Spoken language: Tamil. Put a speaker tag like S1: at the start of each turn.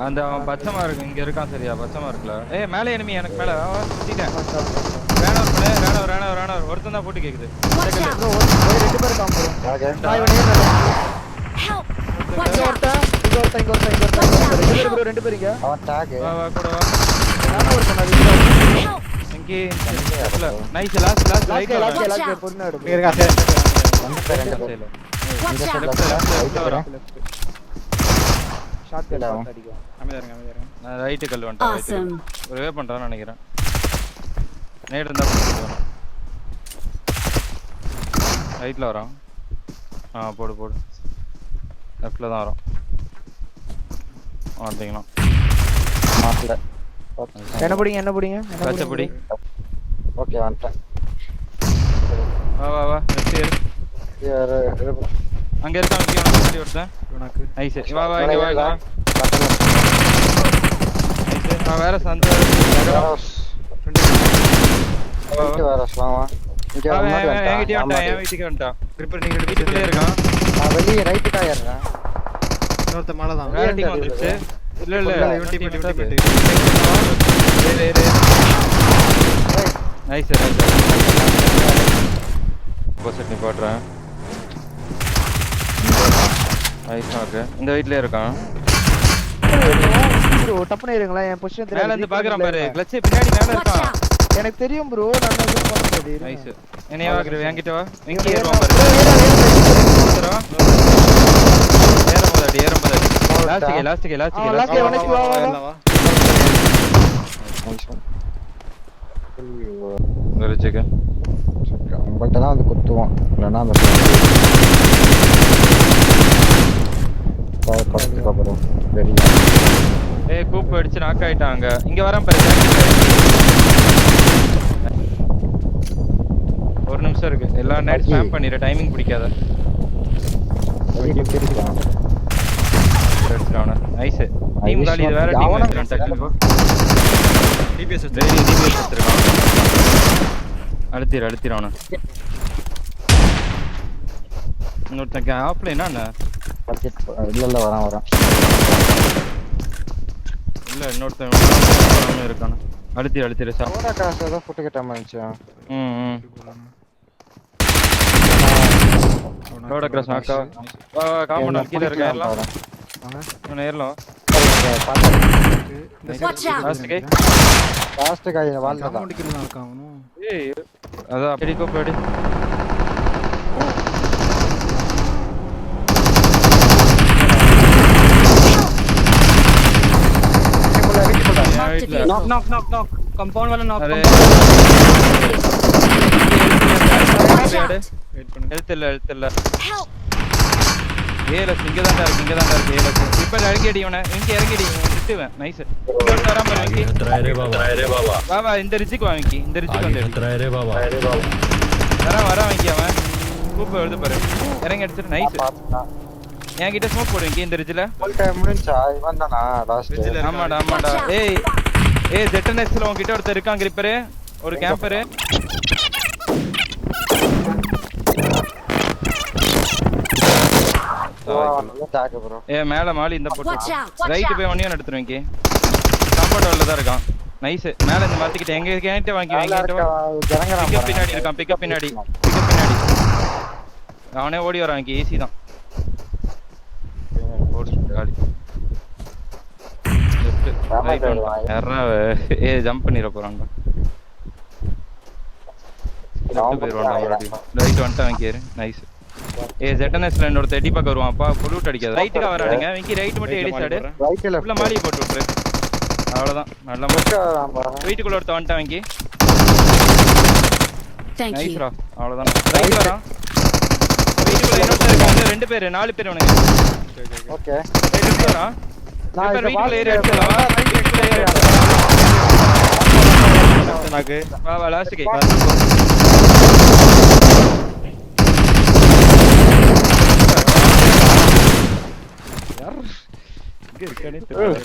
S1: அந்த அவன் பச்சை மார்க் இங்க இருக்கான் சரியா பச்சை மார்க்ல. ஏய் மேலே எனிமி எனக்கு மேல சுத்திட்டேன். ராணவர் ஒருத்தன் தான் போட்டு கேக்குது.
S2: ரெண்டு பேர் காம்போ. நான் இவன் ஏறல. ரெண்டு பேர் இங்க.
S3: அவன் டாக்.
S1: வா கூட வா.
S2: நான் ஒருத்தன்
S1: இங்க நைஸ் லாஸ்ட்
S2: லாஸ்ட் பொறுமையா எடு.
S4: இங்க இருக்கா சார்.
S3: ரெண்டு பேர்.
S2: ஷாட் கட் அடிக்கும்.
S4: அமைதியா
S1: நான் ரைட் கல் வந்துட்டேன். ஒரு வே பண்றான்னு நினைக்கிறேன். நேட் இருந்தா போடு. ரைட்ல வரான். போடு. லெஃப்ட்ல தான் வரான். வந்துட்டீங்களா?
S3: மாட்டல.
S2: என்ன புடிங்க?
S1: பச்சை புடி.
S3: ஓகே வந்துட்டேன்.
S1: வா லெஃப்ட் ஏறு. அங்க இருக்கான் முன்னாடி ஒருத்தன்.
S4: உனக்கு
S1: நைஸ். வா இங்க வா. நைஸ். வேற சந்த
S3: வா.
S1: என் வீட்டுக்கு வந்துட்டான். கிரிப்பர் நீங்க வீட்டுக்குள்ளே இருக்கான்.
S3: நான் வெளியே ரைட்டுக்கா ஏறுறேன்.
S4: இன்னொருத்த மேல தான்.
S1: வேற டீம் வந்துருச்சு. இல்ல
S4: யூனிட்டி.
S1: ஏறு. நைஸ். ஆப்போசிட் நீ போடுறேன். Nice okay. இந்த வீட்லயே இருக்கான்.
S2: ப்ரோ டப்புனே இருங்களா என் பொசிஷன் தெரியல.
S1: மேல இருந்து பாக்குறான் பாரு. கிளட்ச் பின்னாடி மேல இருக்கான்.
S2: எனக்கு தெரியும் ப்ரோ. நான் என்ன பண்றது?
S1: நைஸ். என்னைய வாக்குற என்கிட்ட வா. வெங்கி ஏறுவான் பாரு. ஏறும்போது லாஸ்ட்கே
S2: வா.
S1: வெரிச்சுக்க.
S3: உங்கள்கிட்ட தான் வந்து குத்துவோம். இல்லைன்னா அந்த அப்புறம் வெளியே
S1: கூப்பு அடிச்சு நாக் ஆயிட்டாங்க. இங்க வரான் பாரு. ஒரு நிமிஷம் இருக்கு. எல்லா நைட் ஸ்பாம் பண்ணிர. டைமிங் பிடிக்காத. நைஸ். டீம் காலி. இது வேற டீம் எடுத்துறான்.
S4: டிபிஎஸ்
S1: எடுத்துறான். அழுத்திர அவன. இன்னொருத்தன் ஆஃப்லைனா என்ன?
S3: இல்ல வரான்.
S1: இல்ல இன்னொருத்தன் இருக்கான. அழுத்திர சார்.
S3: ஓரா காசு ஏதோ ஃபுட் கிட்ட வந்துச்சு.
S1: ரோட கிராஸ் நாக்கா. காம்பவுண்ட் கீழ இருக்க ஏறலாம். நான் ஏறலாம்.
S3: லாஸ்ட் கை வால்ல தான்.
S4: காம்பவுண்ட் கீழ தான் இருக்கான்.
S1: ஏய் அத அப்படி கோப்படி.
S4: knock कंपाउंड वाला knock
S1: வெயிட் பண்ணு. ஹெல்த் இல்ல ஏல இங்க தான் இருக்கு ஏல இப்ப இறங்கிடி இவனை இறங்கிடி விட்டுவேன். நைஸ். இங்க வராம பாரு.
S5: रे बाबा
S1: வா இந்த ரிஜிக்கு வாங்கி. இந்த ரிஜிக்கு வந்து
S5: रे बाबा
S1: வர வாங்கி அவன் கூப்பு வருது பாரு. இறங்கி அடிச்சிட்டு நைஸ். என்கிட்ட ஸ்மோக் போடு இந்த ரிஜில.
S3: ஃபுல் டைம் முடிஞ்சா இவன் தானா லாஸ்ட்.
S1: ஆமாடா. ஏய் ZNXல உன்கிட்ட ஒருத்தர் இருக்கான் கிரிப்பர். ஒரு கேம்பர்.
S3: Talk bro.
S1: மேல மாலி இந்த போட்டு ரைட் போய் ஒண்ணியும் எடுத்துறேன். காம்பவுண்ட் வால்ல தான் இருக்கான். நைஸ். மேல இந்த மாத்திக்கிட்ட எங்க வாங்கி பிக்கப் பின்னாடி இருக்கான். பிக்கப் பின்னாடி அவனே ஓடி வரான். ஈஸி தான். காலி. ஜம்ப் பண்ணிர போறாங்க. ரைட் வந்துட்டான். நைஸ். ZNSல என்னோட தெடி பக்கம் வருவான்ப்பா. புலூட் அடிக்காத. ரைட்டுக்கு வரானுங்க. வெங்கி ரைட் மட்டும் ஏடி சாடு.
S3: ரைட்ல
S1: உள்ள மாலி போட்டு விட்டுரு. அவ்வளவுதான். நல்ல வீட்டுக்குள்ள ஒருத்த வந்துட்டான். வெங்கி நைஸ்ரா. அவ்வளவுதான். ரைட் வரான். வீட்டுக்குள்ள இன்னொருத்த இருக்காங்க. ரெண்டு பேர் 4 பேர் அவனுங்க.
S3: ஓகே.
S1: ரைட் வரான். நான் வீட்டுக்குள்ள ஏறி அடிச்சலாம். வீட்டுக்குள்ள ஏறி நாக்கு. வா லாஸ்ட் கே. யார் இங்க இருக்கானே தெரியல.